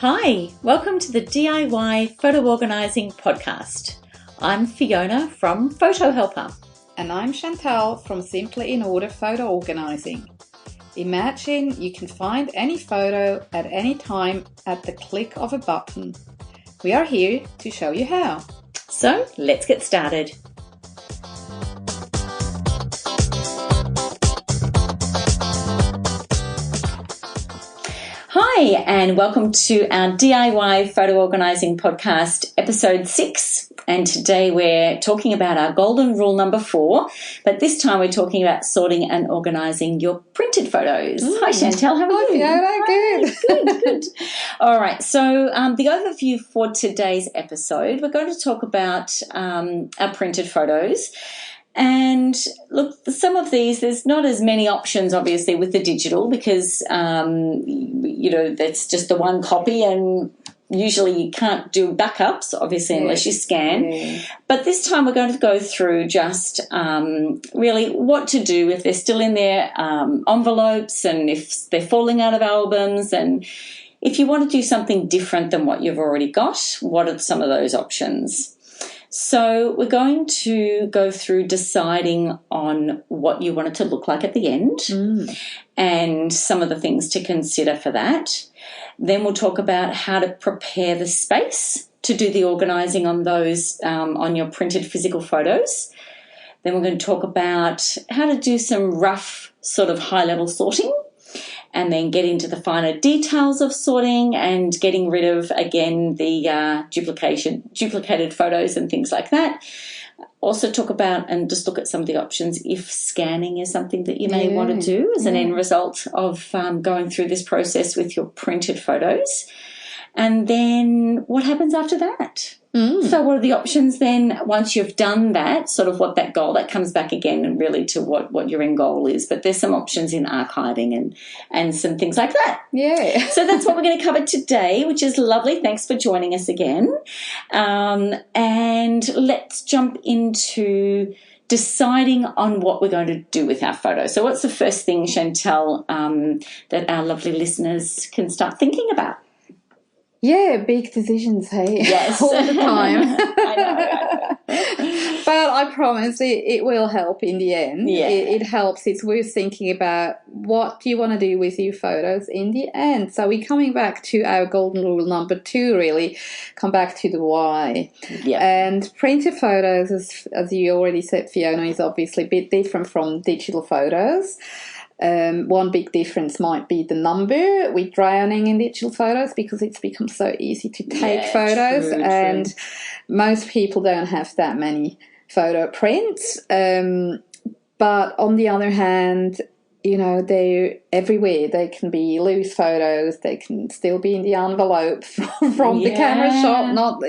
Hi, welcome to the DIY Photo Organising podcast. I'm Fiona from Photo Helper. And I'm Chantal from Simply in Order Photo Organising. Imagine you can find any photo at any time at the click of a button. We are here to show you how. So let's get started. Hi, and welcome to our DIY Photo Organising podcast, episode 6. And today we're talking about our golden rule number 4, but this time we're talking about sorting and organising your printed photos. Hi, Chantal, how are you? Yeah, good. All right, so the overview for today's episode, we're going to talk about our printed photos. And look, some of these, there's not as many options, obviously, with the digital because, that's just the one copy and usually you can't do backups, obviously, unless you scan. Yeah. But this time we're going to go through just really what to do if they're still in their envelopes and if they're falling out of albums, and if you want to do something different than what you've already got, what are some of those options? So we're going to go through deciding on what you want it to look like at the end and some of the things to consider for that. Then we'll talk about how to prepare the space to do the organising on those on your printed physical photos. Then we're going to talk about how to do some rough sort of high-level sorting, and then get into the finer details of sorting and getting rid of, again, the duplicated photos and things like that. Also talk about and just look at some of the options if scanning is something that you may want to do as an end result of going through this process with your printed photos. And then what happens after that? So what are the options then once you've done that, sort of what that goal, that comes back again and really to what your end goal is. But there's some options in archiving and some things like that. Yeah. So that's what we're going to cover today, which is lovely. Thanks for joining us again. And let's jump into deciding on what we're going to do with our photo. So what's the first thing, Chantal, that our lovely listeners can start thinking about? Yeah, big decisions, hey? Yes. All the time. I know. But I promise it will help in the end. Yeah. It helps. It's worth thinking about what do you want to do with your photos in the end. So we're coming back to our golden rule number 2, really. Come back to the why. Yeah. And printed photos, as you already said, Fiona, is obviously a bit different from digital photos. One big difference might be the number. We're drowning in digital photos because it's become so easy to take photos, and most people don't have that many photo prints. But on the other hand, they're everywhere. They can be loose photos. They can still be in the envelope from the camera shot, not,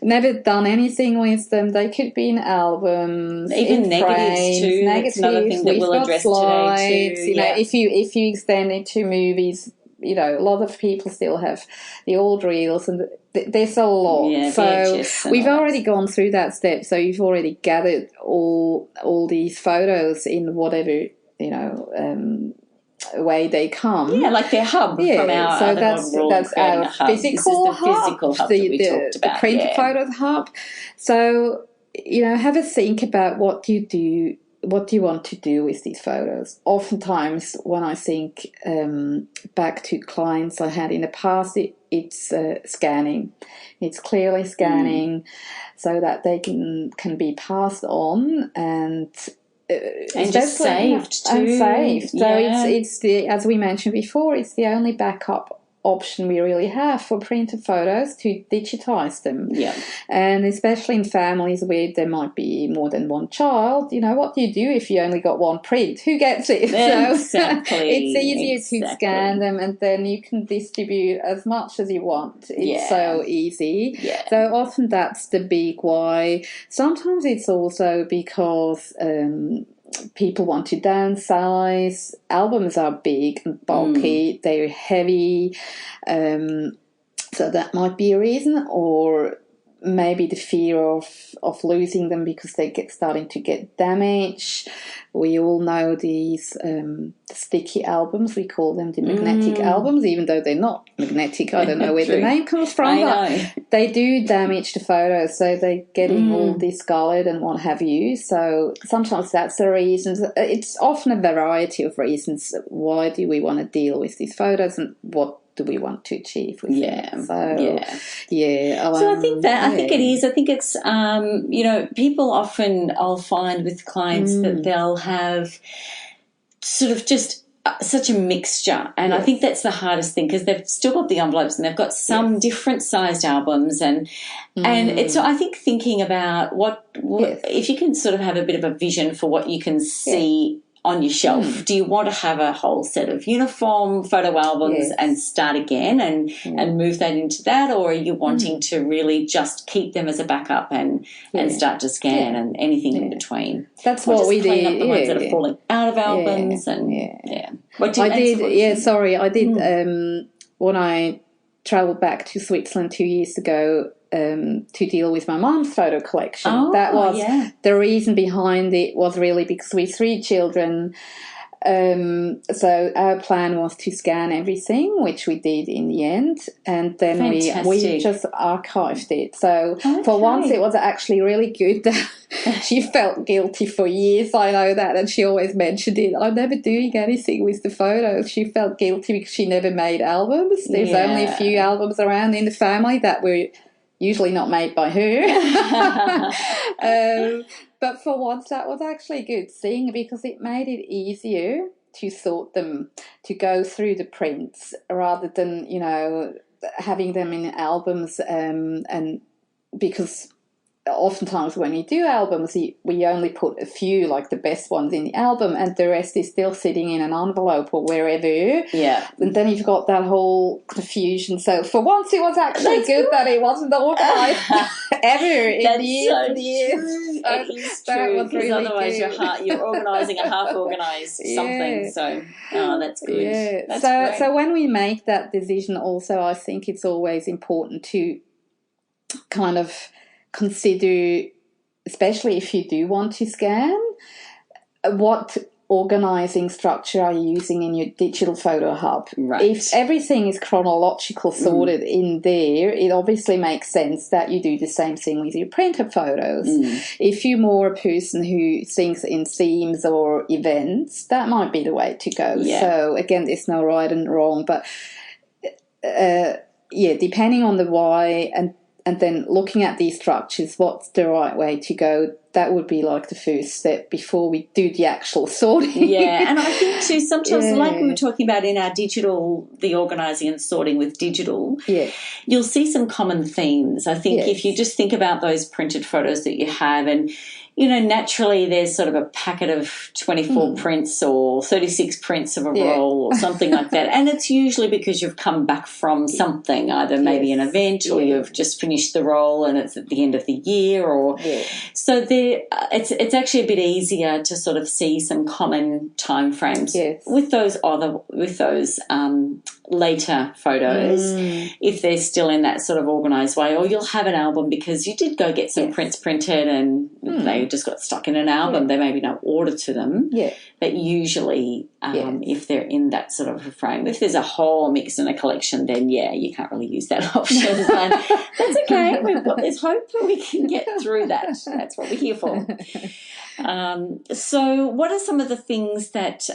never done anything with them. They could be in albums, even in negatives frames, too. That's another thing that we'll address slides, today too. If you extend it to movies, a lot of people still have the old reels, and there's a lot. So we've already gone through that step. So you've already gathered all these photos in whatever way they come. Yeah, like their hub from our so other that's our physical hub. This is the physical hub that we talked about. The printed photos hub. So, have a think about what do you want to do with these photos. Oftentimes, when I think back to clients I had in the past, it's scanning. It's clearly scanning so that they can be passed on and just saved too. And saved. So it's the, as we mentioned before, it's the only backup option we really have for printed photos to digitize them. Yeah. And especially in families where there might be more than one child, what do you do if you only got one print? Who gets it? Exactly. So it's easier to scan them, and then you can distribute as much as you want. It's so easy. Yeah. So often that's the big why. Sometimes it's also because people want to downsize. Albums are big and bulky. They're heavy. So that might be a reason. Or maybe the fear of losing them because they starting to get damaged. We all know these sticky albums. We call them the magnetic albums, even though they're not magnetic. I don't know where the name comes from, but they do damage the photos, so they're getting all discolored and what have you. So sometimes that's the reason. It's often a variety of reasons. Why do we want to deal with these photos, and what do we want to achieve with them? So I think I think it is. I think it's people often, I'll find with clients that they'll have sort of just such a mixture, and I think that's the hardest thing, because they've still got the envelopes and they've got some different sized albums, and it's, I think, thinking about what if you can sort of have a bit of a vision for what you can see on your shelf. Do you want to have a whole set of uniform photo albums and start again and move that into that, or are you wanting to really just keep them as a backup and start to scan and anything in between? That's what we clean did. up the ones that are falling out of albums I did when I travelled back to Switzerland 2 years ago to deal with my mom's photo collection. That was the reason behind it, was really because we 3 children. So our plan was to scan everything, which we did in the end, and then we just archived it. So for once, it was actually really good. She felt guilty for years, I know that, and she always mentioned it. I'm never doing anything with the photos. She felt guilty because she never made albums. There's only a few albums around in the family that were usually not made by her. But for once, that was actually a good thing, because it made it easier to sort them, to go through the prints, rather than, having them in albums. And because oftentimes when you do albums, we only put a few, like the best ones, in the album, and the rest is still sitting in an envelope or wherever. Yeah. And then you've got that whole confusion. So for once, it was actually good that it wasn't organised ever in years. It is true, because otherwise you're organising a half-organised something. So, that's good. Yeah. That's great. So when we make that decision, also, I think it's always important to kind of consider, especially if you do want to scan, what organising structure are you using in your digital photo hub. Right. If everything is chronological sorted in there, it obviously makes sense that you do the same thing with your printed photos. If you're more a person who thinks in themes or events, that might be the way to go. So again, there's no right and wrong, but depending on the why, and then looking at these structures, what's the right way to go? That would be like the first step before we do the actual sorting. Yeah, and I think too, sometimes, like we were talking about in our digital, the organising and sorting with digital, you'll see some common themes. I think if you just think about those printed photos that you have, and naturally there's sort of a packet of 24 prints or 36 prints of a roll or something like that. And it's usually because you've come back from something, either maybe an event or you've just finished the roll and it's at the end of the year. So it's actually a bit easier to sort of see some common time frames with those later photos, if they're still in that sort of organised way. Or you'll have an album because you did go get some prints printed and they just got stuck in an album. There may be no order to them. But usually if they're in that sort of a frame, if there's a whole mix in a collection, then you can't really use that option. But that's okay. We've got this hope that we can get through that. That's what we're here for. So what are some of the things that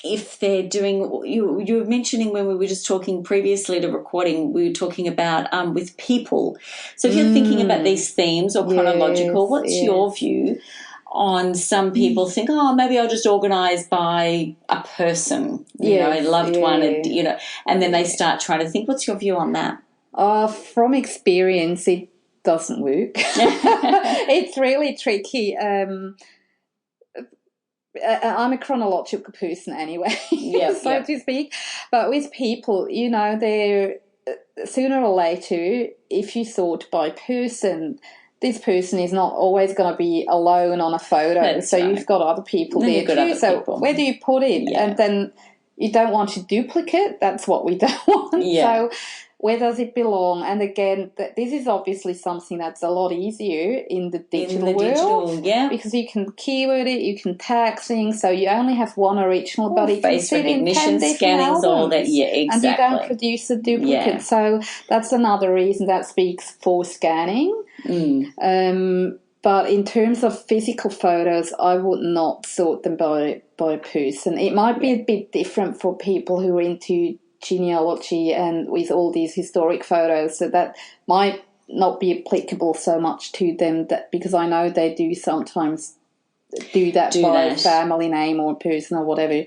if they're doing, you were mentioning when we were just talking previously to recording, we were talking about with people. So if you're thinking about these themes or chronological, what's your view on some people think, maybe I'll just organise by a person, a loved one, and then they start trying to think. What's your view on that? From experience, it doesn't work. It's really tricky. I'm a chronological person anyway, to speak. But with people, they're sooner or later, if you sort by person, this person is not always going to be alone on a photo. You've got other people there too. Where do you put it? And then you don't want to duplicate. That's what we don't want. So where does it belong? And again, this is obviously something that's a lot easier in the digital world. Yeah. Because you can keyword it, you can tag things, so you only have one original, but it can fit in 10 different albums. All that. Yeah, exactly. And you don't produce a duplicate. Yeah. So that's another reason that speaks for scanning. But in terms of physical photos, I would not sort them by person. It might be a bit different for people who are into genealogy and with all these historic photos, so that might not be applicable so much to them, that because I know they do sometimes do that by family name or person or whatever.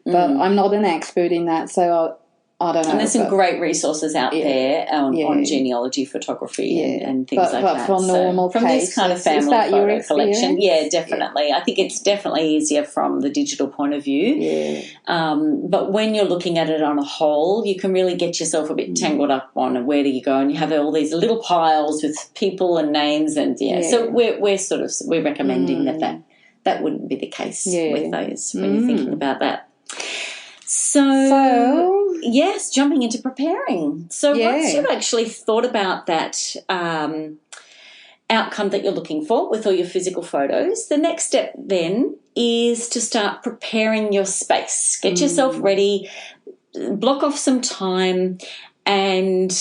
But I'm not an expert in that, so I don't know. And there's some great resources out there on genealogy photography and things like that. But for normal from cases, this kind of family photo collection, definitely. I think it's definitely easier from the digital point of view. Yeah. But when you're looking at it on a whole, you can really get yourself a bit tangled up on where do you go, and you have all these little piles with people and names, and so we're recommending that wouldn't be the case with those when you're thinking about that. So yes, jumping into preparing. So once you've actually thought about that outcome that you're looking for with all your physical photos, the next step then is to start preparing your space. Get yourself ready, block off some time, and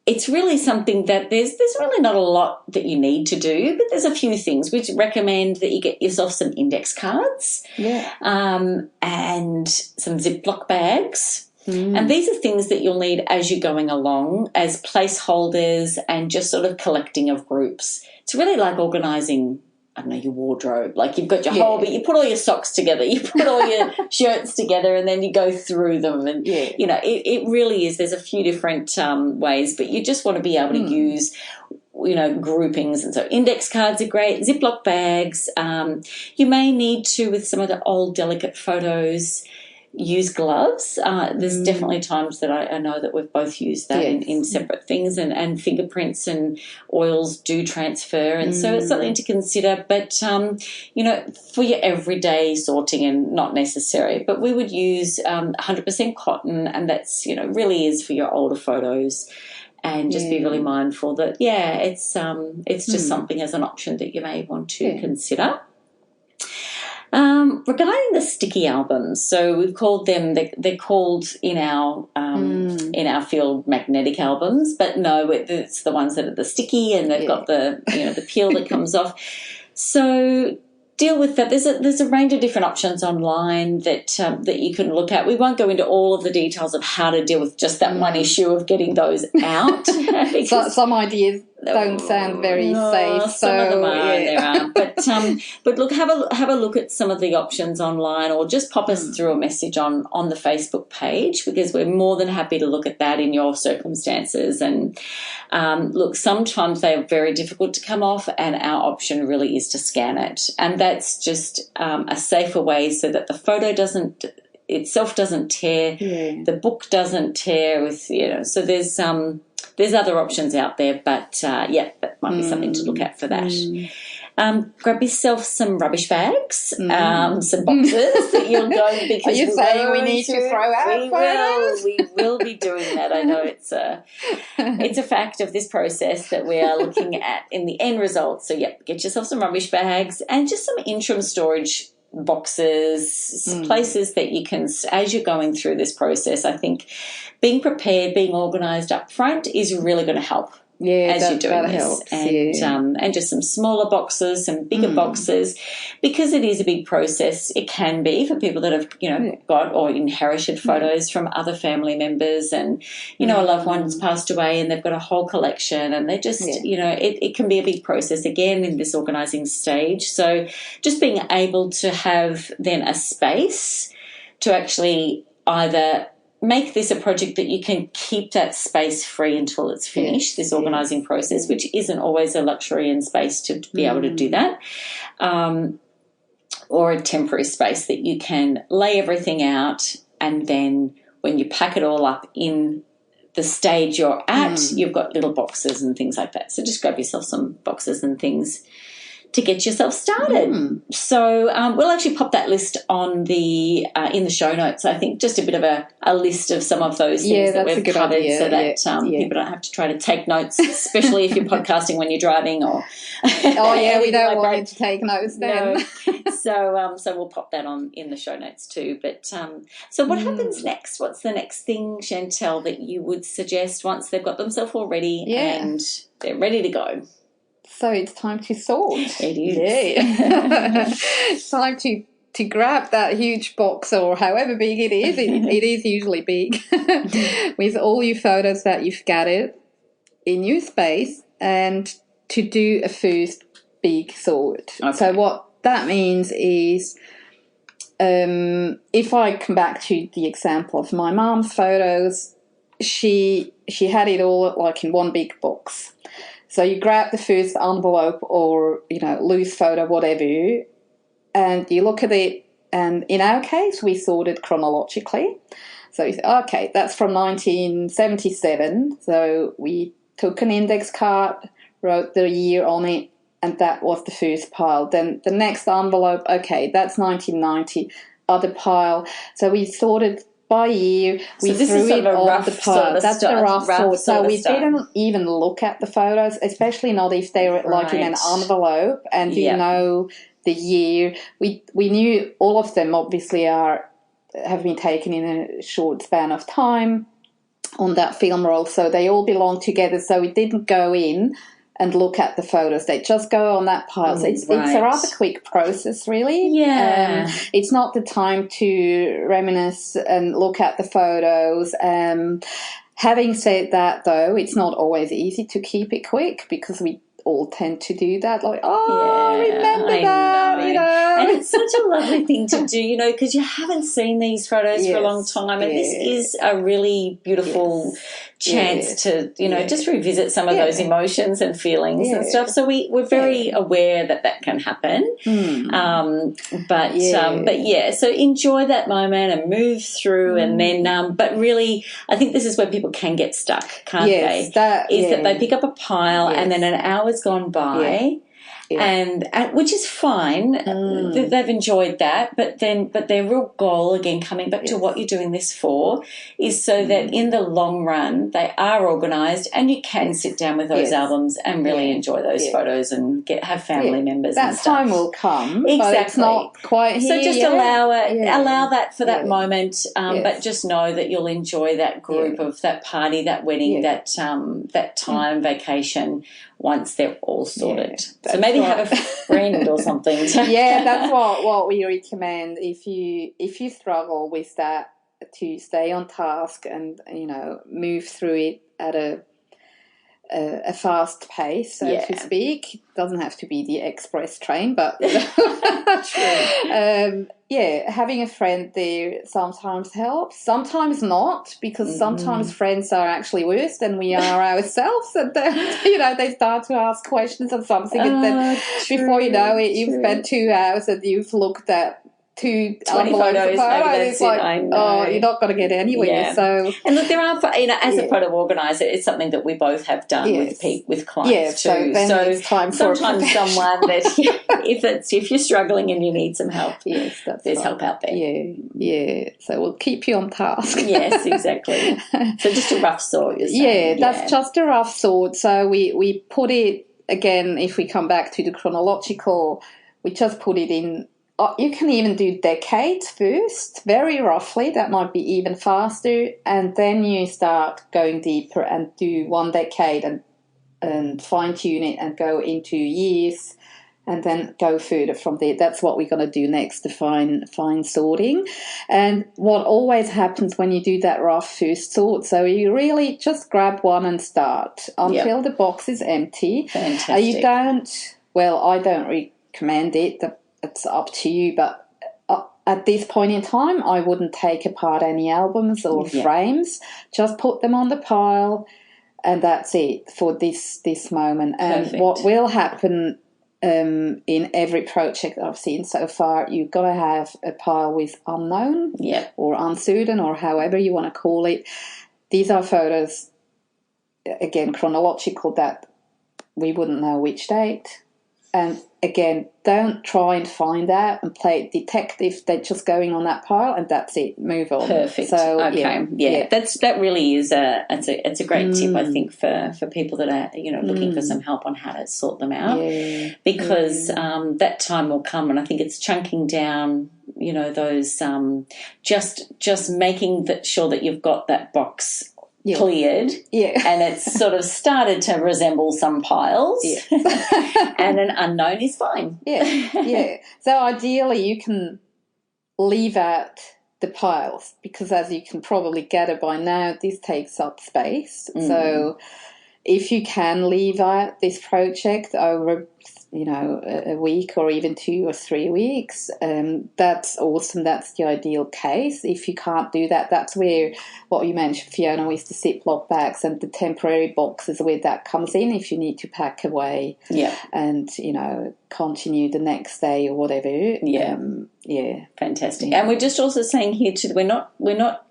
it's really something that there's really not a lot that you need to do, but there's a few things. We recommend that you get yourself some index cards and some Ziploc bags. And these are things that you'll need as you're going along as placeholders and just sort of collecting of groups. It's really like organising, I don't know, your wardrobe. Like you've got your whole, but you put all your socks together, you put all your shirts together, and then you go through them. And, you know, it really is. There's a few different ways, but you just want to be able to use, you know, groupings. And so index cards are great, Ziploc bags. You may need to, with some of the old delicate photos, use gloves. There's definitely times that I know that we've both used that in separate things, and fingerprints and oils do transfer, and so it's something to consider. But, you know, for your everyday sorting and not necessary, but we would use 100% cotton, and that's, you know, really is for your older photos. And just be really mindful that, it's just something as an option that you may want to consider. Regarding the sticky albums, so we've called them, they're called in our field magnetic albums, but no, it's the ones that are the sticky, and they've got the, you know, the peel that comes off. So deal with that. There's a range of different options online that you can look at. We won't go into all of the details of how to deal with just that one issue of getting those out. So, some ideas don't sound very safe. Some of them are, there are. But look, have a look at some of the options online, or just pop us through a message on the Facebook page, because we're more than happy to look at that in your circumstances. And look, sometimes they are very difficult to come off, and our option really is to scan it, and that's just a safer way so that the photo doesn't tear, the book doesn't tear with, you know. So there's other options out there, but that might be something to look at for that. Grab yourself some rubbish bags, some boxes that you'll go, because are you saying we need to throw out photos? We will be doing that. I know it's a fact of this process that we are looking at in the end result. So get yourself some rubbish bags and just some interim storage boxes, places that you can, as you're going through this process. I think being prepared, being organised up front is really going to help. As you're doing this, helps, and just some smaller boxes, some bigger boxes, because it is a big process. It can be for people that have, you know, got or inherited photos from other family members, and, you know, a loved one's passed away and they've got a whole collection, and they just, you know, it can be a big process again in this organising stage. So just being able to have then a space to actually either make this a project that you can keep that space free until it's finished, this organising process, which isn't always a luxury and space to be able to do that, or a temporary space that you can lay everything out, and then when you pack it all up in the stage you're at, you've got little boxes and things like that. So just grab yourself some boxes and things to get yourself started. So we'll actually pop that list on the in the show notes. I think just a bit of a list of some of those things that we've covered, so that people don't have to try to take notes, especially if you're podcasting when you're driving or. We don't want you to take notes then. No. So we'll pop that on in the show notes too. But so what happens next? What's the next thing, Chantal, that you would suggest once they've got themselves all ready and they're ready to go? So it's time to sort. It is. Yeah. It's time to grab that huge box, or however big it is. It is usually big, with all your photos that you've gathered in your space, and to do a first big sort. Okay. So what that means is, if I come back to the example of my mom's photos, she had it all like in one big box. So you grab the first envelope or, loose photo, whatever, and you look at it, and in our case, we sorted chronologically. So you say, okay, that's from 1977. So we took an index card, wrote the year on it, and that was the first pile. Then the next envelope, okay, that's 1990, other pile. So we sorted by year, we threw it on the pile. That's the rough sort. So we didn't even look at the photos, especially not if they were like in an envelope and you know the year. We knew all of them obviously have been taken in a short span of time on that film roll, so they all belong together. So we didn't go in and look at the photos. They just go on that pile. So it's a rather quick process, really. Yeah. It's not the time to reminisce and look at the photos. Having said that, though, it's not always easy to keep it quick, because we all tend to do that, like, remember that, And it's such a lovely thing to do, because you haven't seen these photos for a long time, and this is a really beautiful chance to, just revisit some of those emotions and feelings and stuff. So we're very aware that can happen. So enjoy that moment and move through, and then, but really, I think this is where people can get stuck, can't they? That they pick up a pile and then an hour's gone by. And which is fine. They've enjoyed that, but their real goal, again, coming back to what you're doing this for, is so that in the long run they are organised, and you can sit down with those albums and really enjoy those photos and have family members. That and stuff. Time will come, exactly. But it's not quite here. So just allow that for that moment, but just know that you'll enjoy that group of that party, that wedding, that time vacation. Once they're all sorted. So maybe have a friend or something. That's what we recommend if you struggle with that, to stay on task and move through it at a fast pace, so to speak. It doesn't have to be the express train, but having a friend there sometimes helps, sometimes not, because sometimes friends are actually worse than we are ourselves, and they start to ask questions on something, and then before you know it, you've spent 2 hours and you've looked at 20 photos. It's like, you're not going to get anywhere. So, and look, there are, as a photo organiser, it's something that we both have done with clients too. So it's time sometimes someone that if you're struggling and you need some help, there's help out there. So we'll keep you on task. Yes, exactly. So just a rough sort, you're saying. That's just a rough sort. So we put it, again, if we come back to the chronological, we just put it in. You can even do decades first, very roughly. That might be even faster. And then you start going deeper and do 1 decade and fine-tune it and go into years, and then go further from there. That's what we're going to do next, the fine sorting. And what always happens when you do that rough first sort, so you really just grab one and start until the box is empty. Fantastic. I don't recommend it. It's up to you, but at this point in time, I wouldn't take apart any albums or frames. Just put them on the pile, and that's it for this moment. Perfect. And what will happen in every project I've seen so far, you've got to have a pile with unknown or uncertain, or however you want to call it. These are photos, again, chronological, that we wouldn't know which date. And again, don't try and find out and play detective. They're just going on that pile, and that's it. Move on. Perfect. So, okay. Yeah. That really is it's a great tip, I think, for people that are looking for some help on how to sort them out, because that time will come, and I think it's chunking down. Those just making sure that you've got that box cleared, and it's sort of started to resemble some piles, and an unknown is fine. So ideally you can leave out the piles, because as you can probably gather by now, this takes up space. So if you can leave out this project over a week or even 2 or 3 weeks, that's awesome. That's the ideal case. If you can't do that, that's where what you mentioned, Fiona, with the Ziploc bags and the temporary boxes, where that comes in if you need to pack away and continue the next day or whatever. Fantastic. And we're just also saying here too, we're not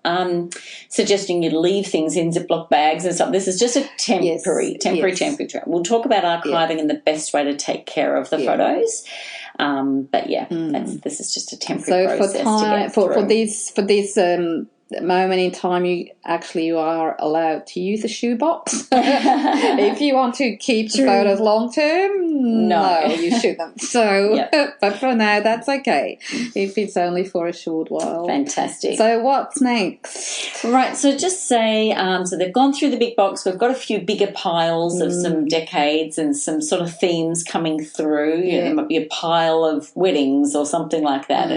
suggesting you leave things in Ziploc bags and stuff. This is just a temporary temperature. We'll talk about archiving and the best way to take care of the photos. But this is just a temporary process. For this moment in time, you are allowed to use a shoebox. If you want to keep the photos long term, no, you shouldn't. So, but for now, that's okay if it's only for a short while. Fantastic. So what's next? Right, so just say, so they've gone through the big box. We've got a few bigger piles of some decades and some sort of themes coming through. There might be a pile of weddings or something like that.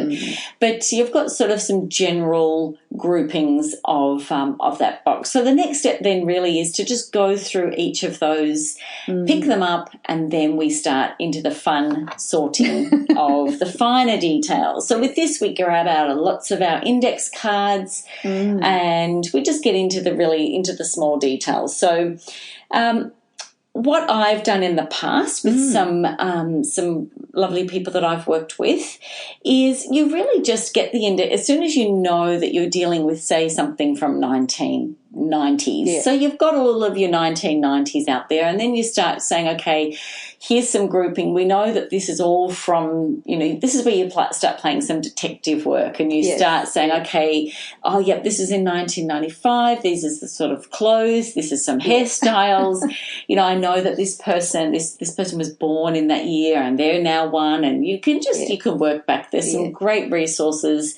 But you've got sort of some general groupings of that box. So the next step then really is to just go through each of those, pick them up, and then we start into the fun sorting of the finer details. So with this, we grab out lots of our index cards and we just get into the small details. So what I've done in the past with some lovely people that I've worked with is you really just get the index as soon as you know that you're dealing with, say, something from 1990s. So you've got all of your 1990s out there, and then you start saying, okay, here's some grouping. We know that this is all from, this is where you start playing some detective work, and you start saying, okay, this is in 1995. These is the sort of clothes. This is some hairstyles. I know that this person was born in that year, and they're now one, and you can work back. There's some great resources.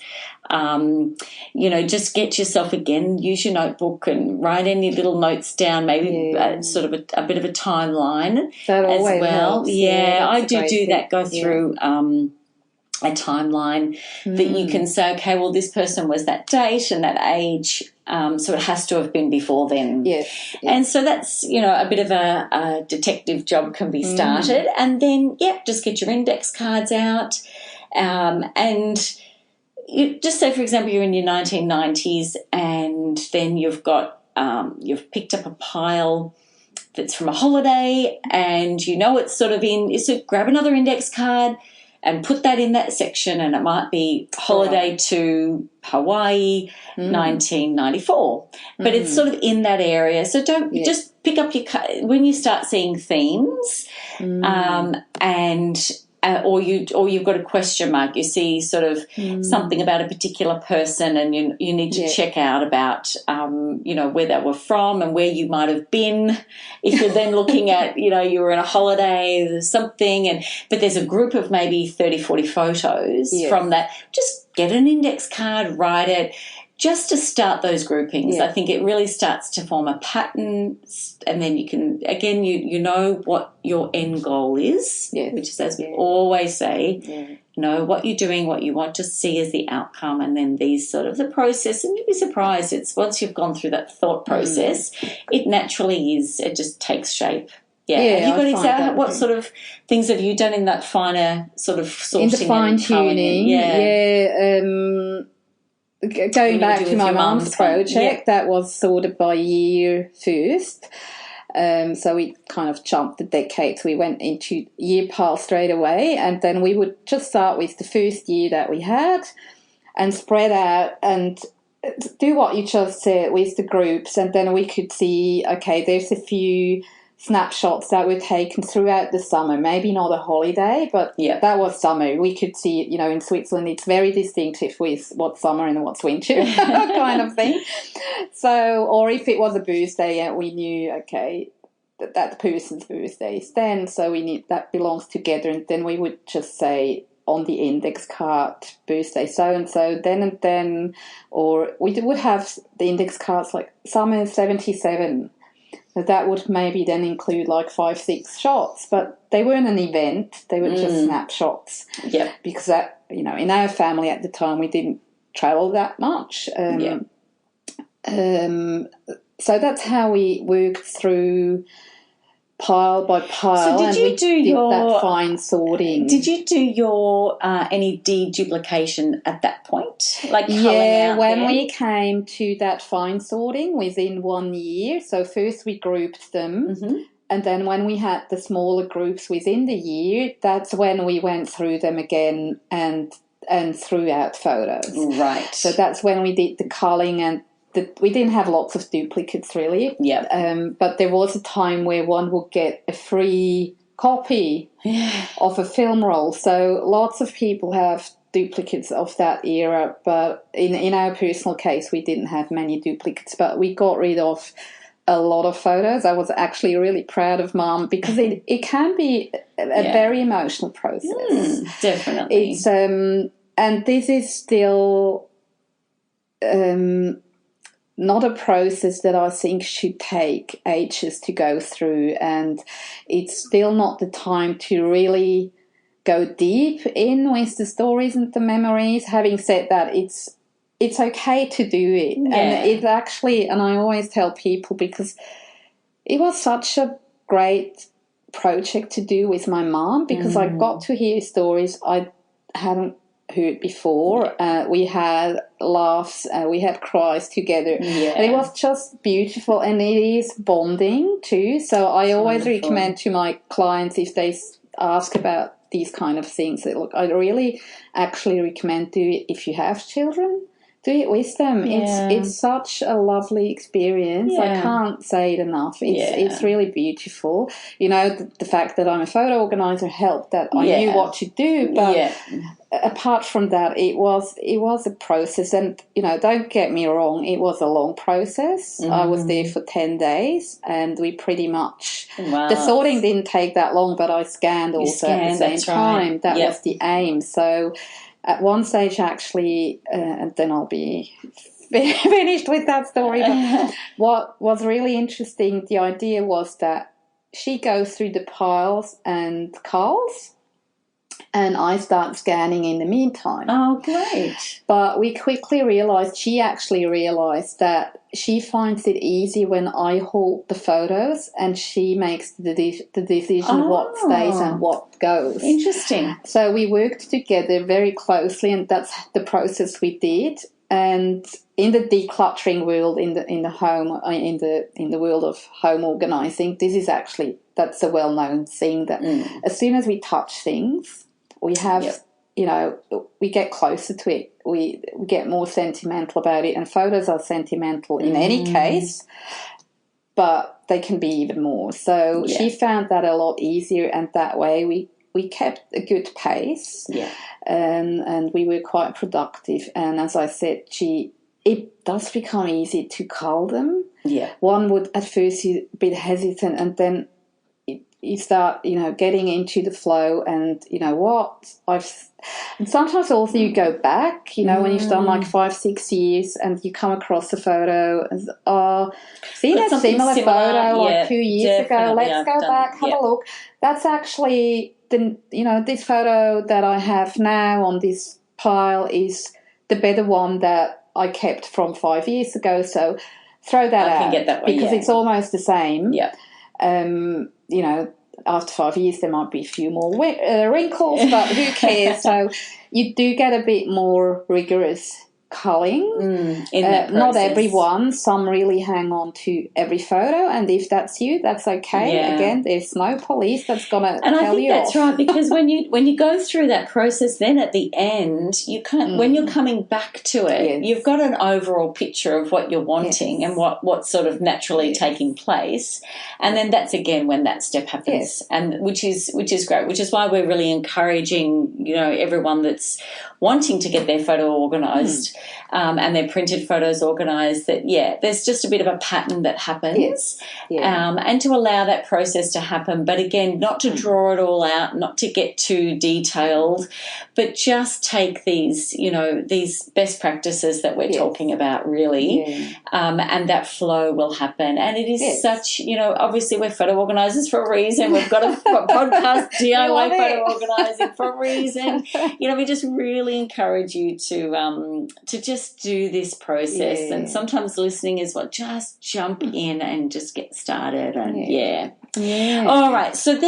Just get yourself, again, use your notebook and write any little notes down, maybe sort of a bit of a timeline as well. Helps. I do that, go through a timeline that you can say, okay, well, this person was that date and that age, so it has to have been before then. And so that's, a bit of a detective job can be started. And then, just get your index cards out and you just say, for example, you're in your 1990s and then you've got you've picked up a pile that's from a holiday and it's sort of so grab another index card and put that in that section, and it might be holiday to Hawaii 1994, but it's sort of in that area. So don't just pick up your when you start seeing themes and or you've got a question mark, you see sort of something about a particular person, and you need to check out about where they were from and where you might have been. If you're then looking at you were in a holiday, there's something, but there's a group of maybe 30, 40 photos from that. Just get an index card, write it. Just to start those groupings, I think it really starts to form a pattern, and then you can, again, you know what your end goal is, which is, as we always say, know what you're doing, what you want to see as the outcome, and then these sort of the process, and you'll be surprised, it's once you've gone through that thought process, it naturally it just takes shape. Have you got what sort of things have you done in that finer sort of sorting? In the fine-tuning, going back to my mum's project, that was sorted by year first. So we kind of jumped the decades. We went into year pile straight away, and then we would just start with the first year that we had and spread out and do what you just said with the groups. And then we could see, okay, there's a few snapshots that were taken throughout the summer. Maybe not a holiday, but that was summer. We could see, in Switzerland, it's very distinctive with what's summer and what's winter kind of thing. So, or if it was a birthday, we knew, okay, that person's birthday is then, so we need that belongs together, and then we would just say on the index card birthday so and so, then and then, or we would have the index cards like summer 77. So that would maybe then include like 5-6 shots, but they weren't an event; they were just snapshots. Yeah, because that in our family at the time we didn't travel that much. So that's how we worked through pile by pile. So did you do that fine sorting? Did you do your any deduplication at that point? Like when we came to that fine sorting within 1 year. So first we grouped them, and then when we had the smaller groups within the year, that's when we went through them again and threw out photos. Right. So that's when we did the culling, and we didn't have lots of duplicates really. Yeah. But there was a time where one would get a free copy of a film roll. So lots of people have duplicates of that era, but in our personal case, we didn't have many duplicates, but we got rid of a lot of photos. I was actually really proud of Mum because it can be a very emotional process. Definitely. It's and this is still not a process that I think should take ages to go through, and it's still not the time to really go deep in with the stories and the memories. Having said that, it's okay to do it. And it actually, and I always tell people, because it was such a great project to do with my mum, because I got to hear stories I hadn't heard before. We had laughs, we had cries together, and it was just beautiful, and it is bonding too. So I always recommend to my clients, if they ask about these kind of things, that look, I really actually recommend do it if you have children. Do it with them. It's such a lovely experience. I can't say it enough. It's really beautiful. The fact that I'm a photo organizer helped that I knew what to do. But apart from that, it was a process. And, don't get me wrong, it was a long process. I was there for 10 days, and we pretty much, the sorting didn't take that long, but I scanned also at the same time. Right. That was the aim. So at one stage, actually, and then I'll be finished with that story, but what was really interesting, the idea was that she goes through the piles and culls, and I start scanning in the meantime. Oh, great. But we quickly realised, she actually realised that she finds it easy when I hold the photos and she makes the decision what stays and what goes. Interesting. So we worked together very closely, and that's the process we did. And in the decluttering world, in the world of home organising, this is actually, that's a well-known thing, that as soon as we touch things, we have, we get closer to it. We get more sentimental about it. And photos are sentimental in any case, but they can be even more. So she found that a lot easier, and that way we kept a good pace. Yeah. And we were quite productive. And as I said, it does become easy to cull them. Yeah. One would at first be a bit hesitant, and then you start, getting into the flow, and and sometimes also you go back, when you've done like 5-6 years and you come across a photo and seen a similar photo like 2 years ago, let's go back, have a look. That's actually this photo that I have now on this pile is the better one that I kept from 5 years ago, so throw that out. I can get that one, because it's almost the same. Yeah. After 5 years, there might be a few more wrinkles, but who cares? So you do get a bit more rigorous culling. In that not process. everyone. Some really hang on to every photo, and if that's you, that's okay. Yeah. Again, there's no police that's gonna and tell I think you that's off. right, because when you go through that process, then at the end, you can when you're coming back to it, Yes. you've got an overall picture of what you're wanting and what's sort of naturally taking place, and then that's again when that step happens, and which is great, which is why we're really encouraging everyone that's wanting to get their photo organised and their printed photos organised, that there's just a bit of a pattern that happens, and to allow that process to happen, but again, not to draw it all out, not to get too detailed, but just take these best practices that we're talking about, really, and that flow will happen. And it is such, obviously we're photo organisers for a reason. We've got a podcast, DIY photo organising, for a reason. We just really encourage you to just do this process, and sometimes listening is just jump in and just get started, and all right, so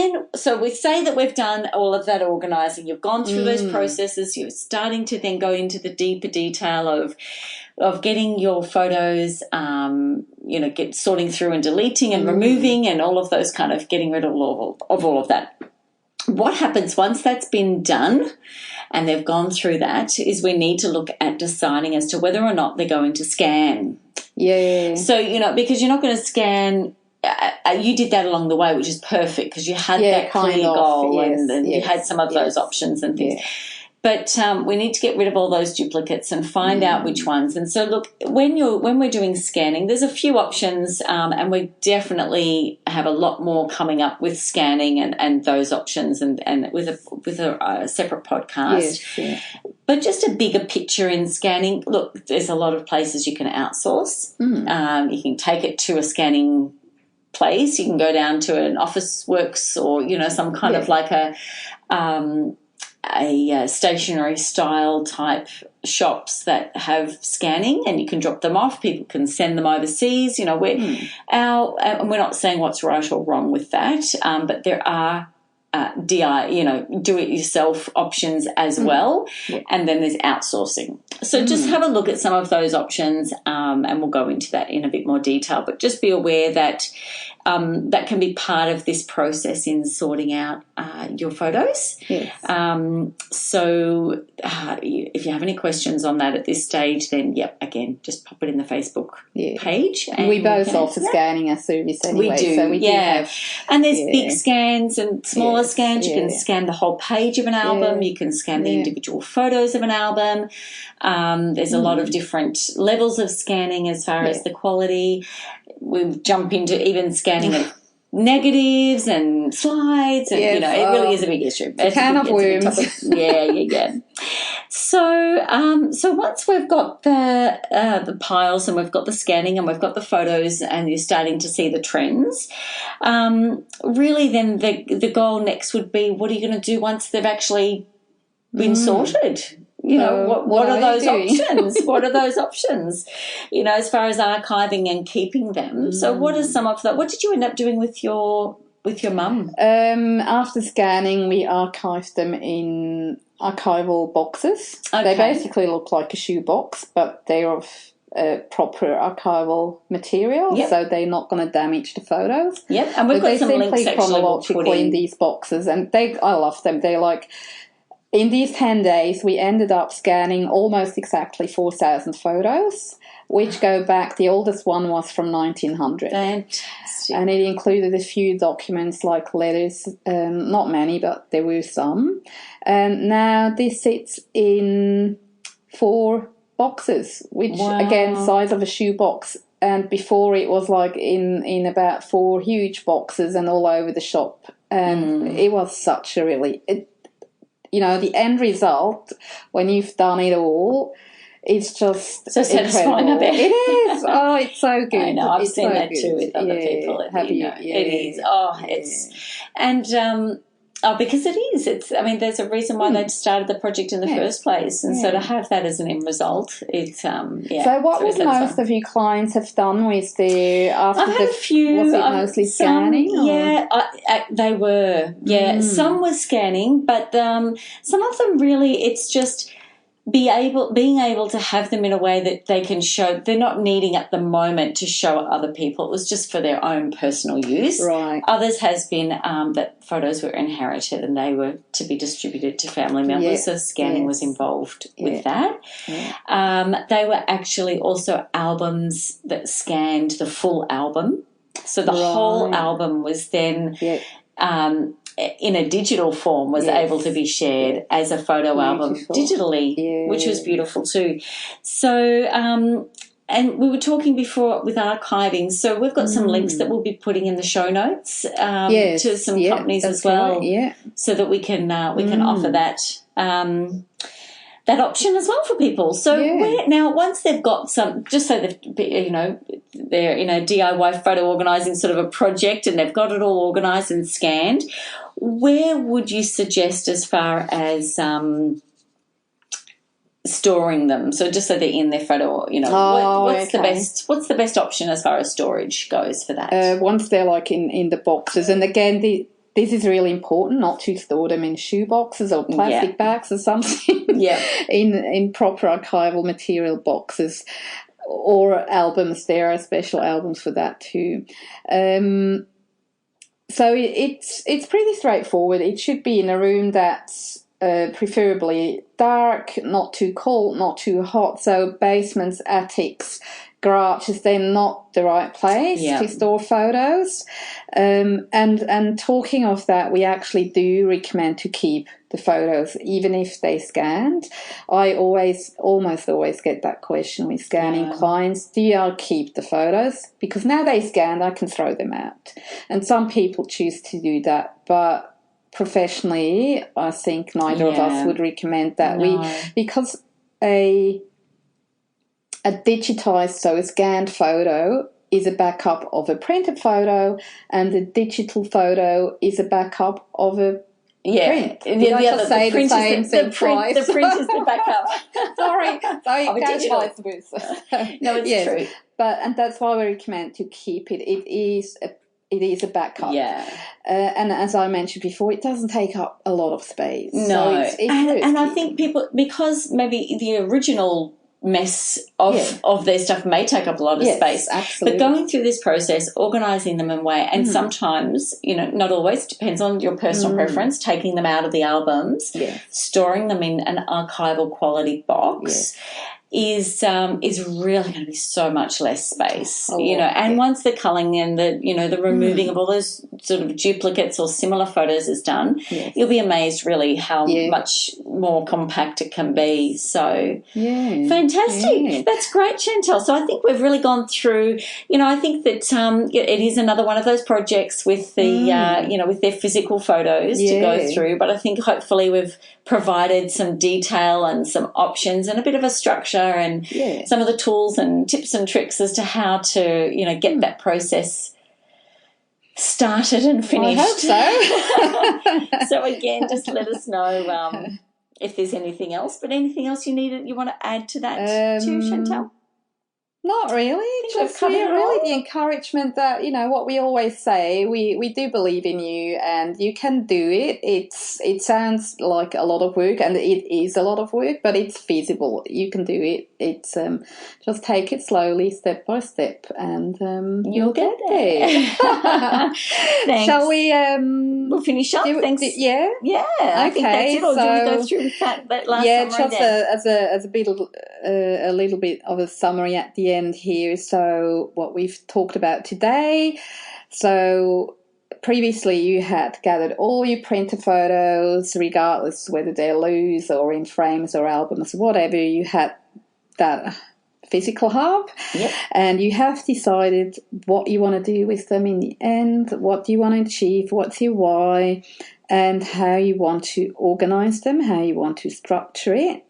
we say that we've done all of that organising. You've gone through those processes. You're starting to then go into the deeper detail of getting your photos, get sorting through and deleting and removing and all of those kind of getting rid of all of that. What happens once that's been done and they've gone through that is we need to look at deciding as to whether or not they're going to scan. Yeah. So, because you're not going to scan. You did that along the way, which is perfect, because you had that clear goal and you had some of those options and things. Yeah. But we need to get rid of all those duplicates and find out which ones. And so, look, when we're doing scanning, there's a few options, and we definitely have a lot more coming up with scanning and those options, and with a separate podcast. Yes, yeah. But just a bigger picture in scanning. Look, there's a lot of places you can outsource. You can take it to a scanning place. You can go down to an Office Works or some kind of like a stationary style type shops that have scanning, and you can drop them off. People can send them overseas. And we're not saying what's right or wrong with that, but there are do-it-yourself options as well, and then there's outsourcing. So just have a look at some of those options, and we'll go into that in a bit more detail. But just be aware that that can be part of this process in sorting out your photos. Yes. So if you have any questions on that at this stage, then, again, just pop it in the Facebook page. And we both offer scanning a service anyway. We do, so we do have, and there's big scans and smaller scans. You can scan the whole page of an album. You can scan the individual photos of an album. There's a lot of different levels of scanning as far as the quality. We jump into even scanning of negatives and slides, and it really is a big issue. It's a can of worms. Yeah. So once we've got the piles and we've got the scanning and we've got the photos and you're starting to see the trends, really then the goal next would be, what are you going to do once they've actually been sorted? What are those options? What are those options? As far as archiving and keeping them. So what are some of that? What did you end up doing with your mum? After scanning, we archived them in archival boxes. Okay. They basically look like a shoebox, but they're of proper archival material, so they're not going to damage the photos. Yep, and we've got some links actually chronologically in these boxes, and I love them. They're like, in these 10 days, we ended up scanning almost exactly 4,000 photos, which go back, the oldest one was from 1900. Fantastic. And it included a few documents like letters, not many, but there were some. And now this sits in 4 boxes, which, again, size of a shoebox. And before it was like in about 4 huge boxes and all over the shop. And it was such a really... the end result, when you've done it all, it's just so satisfying. I bet it is. Oh, it's so good. I know. I've it's seen so that good. too with other people. Have you? It is. Oh, it's and because it is. It's. I mean, there's a reason why they started the project in the first place, and so to have that as an end result, it's So, what would most of your clients have done with their after I've had a few? Was it mostly scanning? They were. Yeah, some were scanning, but some of them really, it's just. being able to have them in a way that they can show, they're not needing at the moment to show other people. It was just for their own personal use. Right. Others has been that photos were inherited and they were to be distributed to family members, so scanning was involved with that. Yeah. They were actually also albums that scanned the full album. So the whole album was then in a digital form, was able to be shared as a photo album digitally, which was beautiful too. So, and we were talking before with archiving, so we've got some links that we'll be putting in the show notes to some companies as well, so that we can offer that that option as well for people. So now, once they've got some, just so that they're in a DIY photo organising sort of a project and they've got it all organised and scanned, where would you suggest as far as storing them? So just so they're in their photo, what's the best option as far as storage goes for that? Once they're like in the boxes, and again this is really important, not to store them in shoe boxes or plastic bags or something. in proper archival material boxes or albums. There are special albums for that too. So it's pretty straightforward. It should be in a room that's preferably dark, not too cold, not too hot. So basements, attics, garages, they're not the right place to store photos. And talking of that, we actually do recommend to keep the photos, even if they scanned. I almost always get that question with scanning clients: do you keep the photos? Because now they scanned, I can throw them out. And some people choose to do that, but professionally, I think neither of us would recommend that. Because a digitized, so a scanned photo is a backup of a printed photo, and a digital photo is a backup of a print. Did I just say the same thing twice? The print is the backup. Sorry, digital. No, it's true. And that's why we recommend to keep it. It is a backup. Yeah. And as I mentioned before, it doesn't take up a lot of space. No. So and I think people, because maybe the original mess of their stuff may take up a lot of space. Absolutely. But going through this process, organising them in a way, and sometimes, not always, depends on your personal preference, taking them out of the albums, storing them in an archival quality box. Is really going to be so much less space, and once the culling and the removing of all those sort of duplicates or similar photos is done, you'll be amazed really how much more compact it can be. So fantastic. That's great, Chantal. So I think we've really gone through, I think that it is another one of those projects with the, with their physical photos to go through, but I think hopefully we've provided some detail and some options and a bit of a structure and some of the tools and tips and tricks as to how to, get that process started and finished. I hope so. So again, just let us know if there's anything else. But anything else you want to add to that too, Chantal? Not really. Just really the encouragement that, what we always say, we do believe in you and you can do it. It sounds like a lot of work, and it is a lot of work, but it's feasible. You can do it. It's just take it slowly, step by step, and you'll get there. Thanks. Shall we? We'll finish up. Thanks. Yeah. I think that's it. Or do we go through that last summary? Just as a little bit of a summary at the end here. So what we've talked about today. So previously you had gathered all your printed photos, regardless whether they're loose or in frames or albums, whatever. You had that physical hub, and you have decided what you want to do with them in the end, what do you want to achieve, what's your why, and how you want to organise them, how you want to structure it.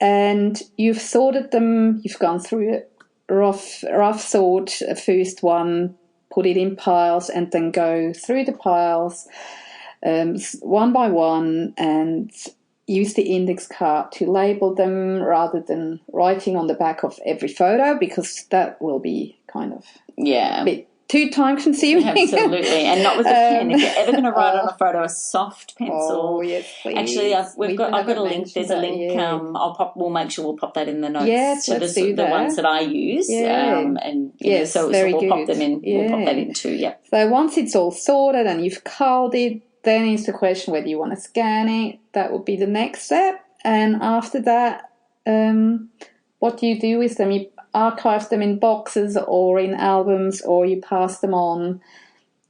And you've sorted them, you've gone through it, rough sort, first one, put it in piles, and then go through the piles one by one and use the index card to label them rather than writing on the back of every photo, because that will be kind of a bit too time consuming. Absolutely, and not with a pen. If you're ever going to write on a photo, a soft pencil. Oh yes, please. Actually, I've got a link. There's a link. Yeah. We'll make sure we'll pop that in the notes. Yes, to let's do the that. ones that I use. Yeah. And yes, so very we'll good. pop them in. Yeah. We'll pop that in too. Yeah. So once it's all sorted and you've culled it, then it's the question whether you want to scan it. That would be the next step. And after that, what do you do with them? You archive them in boxes or in albums, or you pass them on.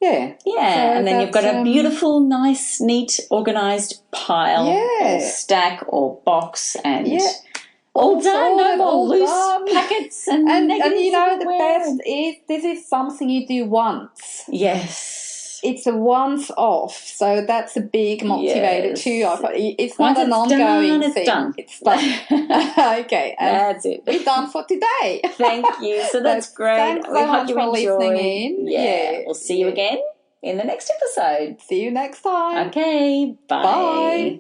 Yeah. Yeah, so and then you've got a beautiful, nice, neat, organised pile or stack or box and all done. No more loose packets and you know, the best is this is something you do once. Yes. It's a once off, so that's a big motivator too. It's not an ongoing thing. It's done. Okay, that's it. We're done for today. Thank you. So that's great. Thanks so much for listening in. Yeah, we'll see you again in the next episode. See you next time. Okay, bye.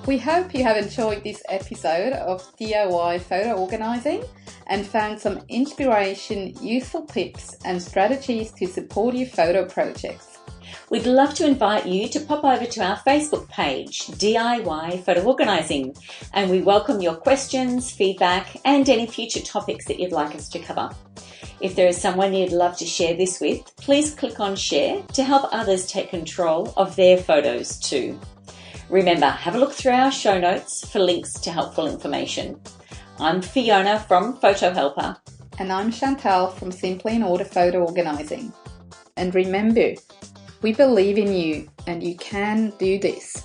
We hope you have enjoyed this episode of DIY photo organising and found some inspiration, useful tips and strategies to support your photo projects. We'd love to invite you to pop over to our Facebook page, DIY Photo Organising, and we welcome your questions, feedback and any future topics that you'd like us to cover. If there is someone you'd love to share this with, please click on share to help others take control of their photos too. Remember, have a look through our show notes for links to helpful information. I'm Fiona from Photo Helper. And I'm Chantal from Simply in Order Photo Organising. And remember, we believe in you and you can do this.